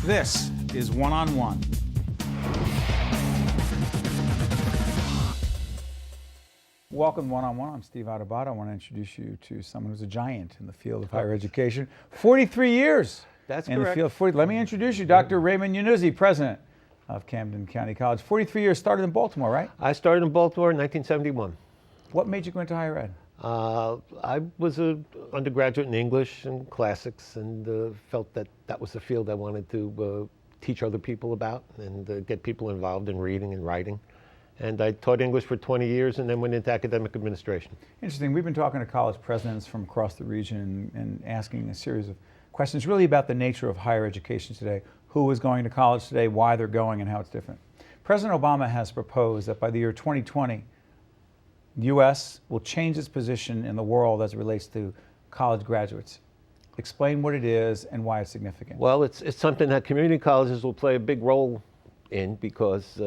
This is One-on-One. Welcome to One-on-One. I'm Steve Adubato. I want to introduce you to someone who's a giant in the field of higher education. 43 years That's in correct. the field. Let me introduce you, Dr. Raymond Yannuzzi, president of Camden County College. 43 years, started in Baltimore, right? I started in Baltimore in 1971. What made you go into higher ed? I was an undergraduate in English and classics, and felt that that was the field I wanted to teach other people about and get people involved in reading and writing. And I taught English for 20 years and then went into academic administration. Interesting. We've been talking to college presidents from across the region and asking a series of questions really about the nature of higher education today, who is going to college today, why they're going, and how it's different. President Obama has proposed that by the year 2020, the U.S. will change its position in the world as it relates to college graduates. Explain what it is and why it's significant. Well, it's something that community colleges will play a big role in because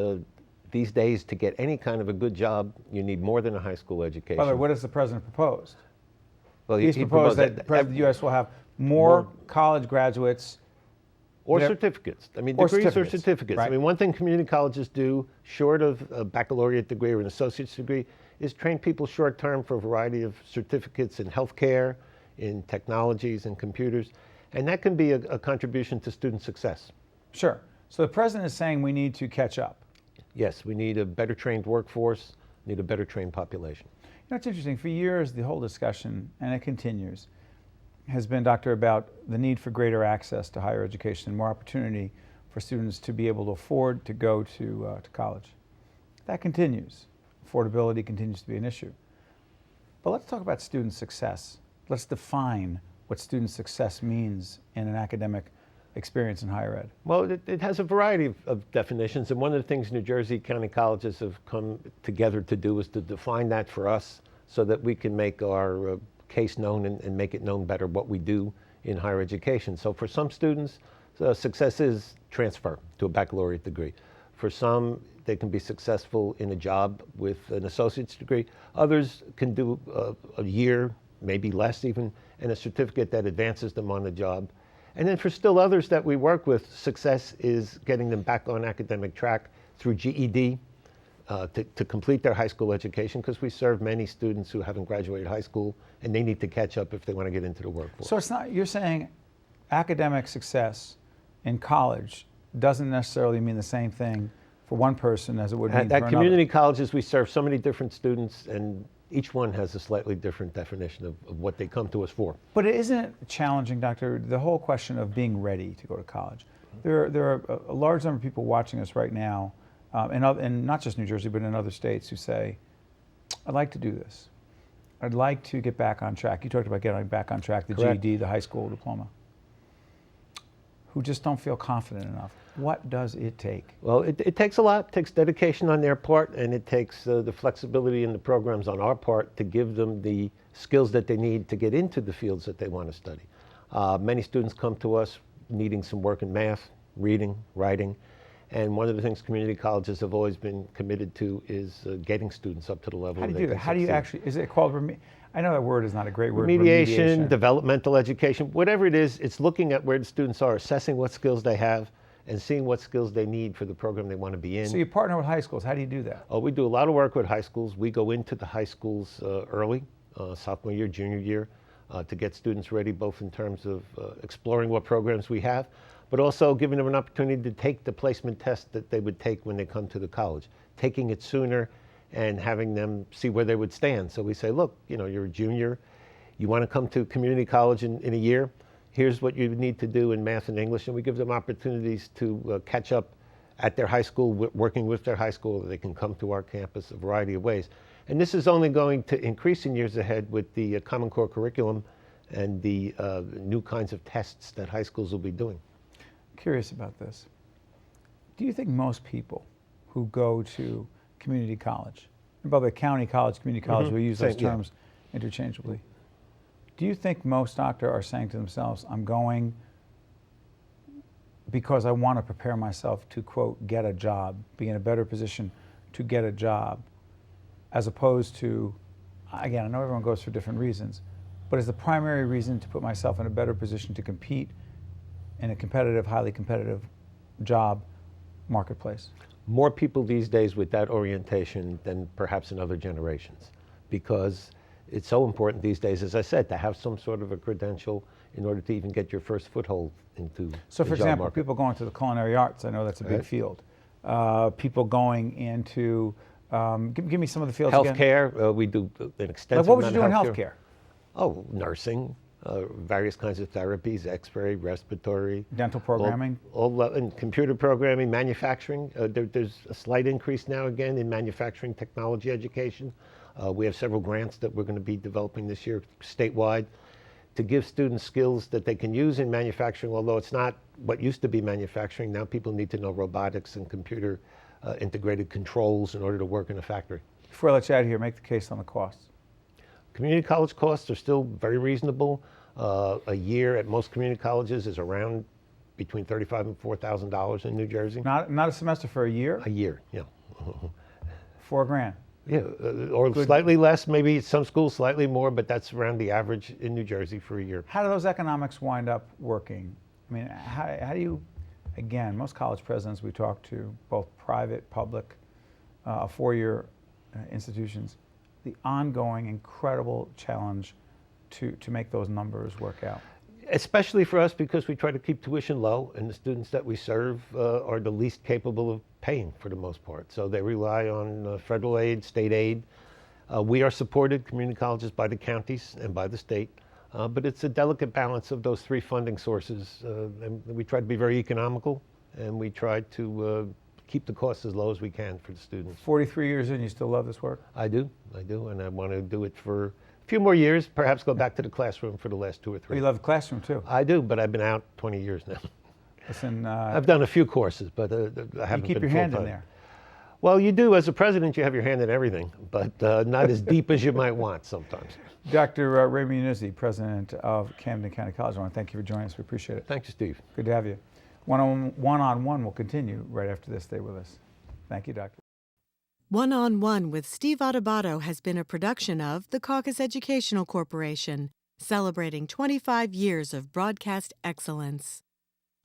these days, to get any kind of a good job, you need more than a high school education. By the way, what has the president proposed? Well, He's proposed that the U.S. will have more college graduates. Or certificates. I mean, degrees or certificates. Right. I mean, one thing community colleges do, short of a baccalaureate degree or an associate's degree, is train people short-term for a variety of certificates in healthcare, in technologies and computers. And that can be a contribution to student success. Sure. So the president is saying we need to catch up. Yes, we need a better trained workforce, need a better trained population. You know, it's interesting. For years, the whole discussion, and it continues, has been, Doctor, about the need for greater access to higher education and more opportunity for students to be able to afford to go to college. That continues. Affordability continues to be an issue. But let's talk about student success. Let's define what student success means in an academic experience in higher ed. Well, it has a variety of definitions, and one of the things New Jersey County Colleges have come together to do is to define that for us so that we can make our case known and make it known better what we do in higher education. So for some students, success is transfer to a baccalaureate degree. For some, they can be successful in a job with an associate's degree. Others can do a year, maybe less even, and a certificate that advances them on the job. And then for still others that we work with, success is getting them back on academic track through GED to complete their high school education, because we serve many students who haven't graduated high school and they need to catch up if they want to get into the workforce. So it's not, you're saying academic success in college doesn't necessarily mean the same thing for one person as it would mean for another. At community colleges, we serve so many different students, and each one has a slightly different definition of what they come to us for. But isn't it challenging, Doctor, the whole question of being ready to go to college? There are a large number of people watching us right now, and not just New Jersey, but in other states, who say, I'd like to do this. I'd like to get back on track. You talked about getting back on track, the Correct. GED, the high school diploma, who just don't feel confident enough. What does it take? Well, it takes a lot. It takes dedication on their part, and it takes the flexibility in the programs on our part to give them the skills that they need to get into the fields that they want to study. Many students come to us needing some work in math, reading, writing, and one of the things community colleges have always been committed to is getting students up to the level. How do you do that? How do you actually, is it called, I know that word is not a great word. Remediation, developmental education, whatever it is, it's looking at where the students are, assessing what skills they have, and seeing what skills they need for the program they want to be in. So you partner with high schools. How do you do that? Oh, we do a lot of work with high schools. We go into the high schools early, sophomore year, junior year, to get students ready, both in terms of exploring what programs we have, but also giving them an opportunity to take the placement test that they would take when they come to the college, taking it sooner and having them see where they would stand. So we say, look, you know, you're a junior, you want to come to community college in a year, here's what you need to do in math and English, and we give them opportunities to catch up at their high school, working with their high school. They can come to our campus a variety of ways. And this is only going to increase in years ahead with the Common Core curriculum and the new kinds of tests that high schools will be doing. Curious about this. Do you think most people who go to community college, and by the way, county college, community college, we use those terms interchangeably, do you think most doctors are saying to themselves, I'm going because I want to prepare myself to, quote, get a job, be in a better position to get a job, as opposed to, again, I know everyone goes for different reasons, but is the primary reason to put myself in a better position to compete in a competitive, highly competitive job marketplace? More people these days with that orientation than perhaps in other generations, because it's so important these days, as I said, to have some sort of a credential in order to even get your first foothold into So the for job example, market. people going to the culinary arts, I know that's a big Right. field. People going into, give me some of the fields again. Healthcare, we do an extensive Like what would you amount do in of healthcare? Oh, nursing, various kinds of therapies, X-ray, respiratory. Dental programming? And computer programming, manufacturing. There's a slight increase now again in manufacturing technology education. We have several grants that we're going to be developing this year statewide to give students skills that they can use in manufacturing, although it's not what used to be manufacturing. Now people need to know robotics and computer integrated controls in order to work in a factory. Before I let you out of here, make the case on the costs. Community college costs are still very reasonable. A year at most community colleges is around between $35,000 and $4,000 in New Jersey. Not a semester, for a year? A year, yeah. $4,000. Yeah, or slightly less, maybe some schools slightly more, but that's around the average in New Jersey for a year. How do those economics wind up working? I mean, how do you, again, most college presidents we talk to, both private, public, four-year institutions, the ongoing incredible challenge to make those numbers work out. Especially for us, because we try to keep tuition low, and the students that we serve are the least capable of paying for the most part. So they rely on federal aid, state aid. We are supported, community colleges, by the counties and by the state. But it's a delicate balance of those three funding sources. And we try to be very economical, and we try to keep the costs as low as we can for the students. 43 years in, you still love this work? I do, and I want to do it for a few more years, perhaps go back to the classroom for the last 2 or 3. You love the classroom too? I do, but I've been out 20 years now. Listen, I've done a few courses, but I haven't you keep been your hand in full-time. there. Well, you do. As a president, you have your hand in everything, but not as deep as you might want sometimes. Dr. Raymond Yannuzzi, president of Camden County College, I want to thank you for joining us. We appreciate it. Thank you, Steve. Good to have you. One-on-one will continue right after this. Stay with us. Thank you, Doctor. One-on-One with Steve Adubato has been a production of the Caucus Educational Corporation, celebrating 25 years of broadcast excellence.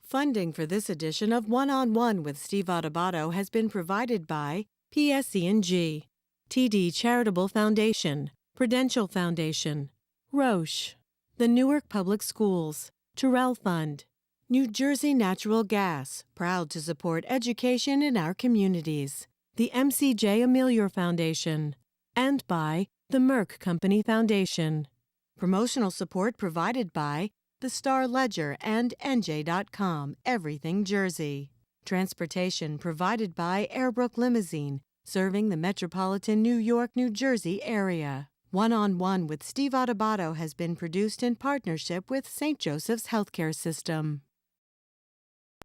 Funding for this edition of One-on-One with Steve Adubato has been provided by PSE&G, TD Charitable Foundation, Prudential Foundation, Roche, the Newark Public Schools, Terrell Fund, New Jersey Natural Gas, proud to support education in our communities, the MCJ Amelia Foundation, and by the Merck Company Foundation. Promotional support provided by the Star Ledger and NJ.com, Everything Jersey. Transportation provided by Airbrook Limousine, serving the metropolitan New York, New Jersey area. One-on-One with Steve Adubato has been produced in partnership with St. Joseph's Healthcare System.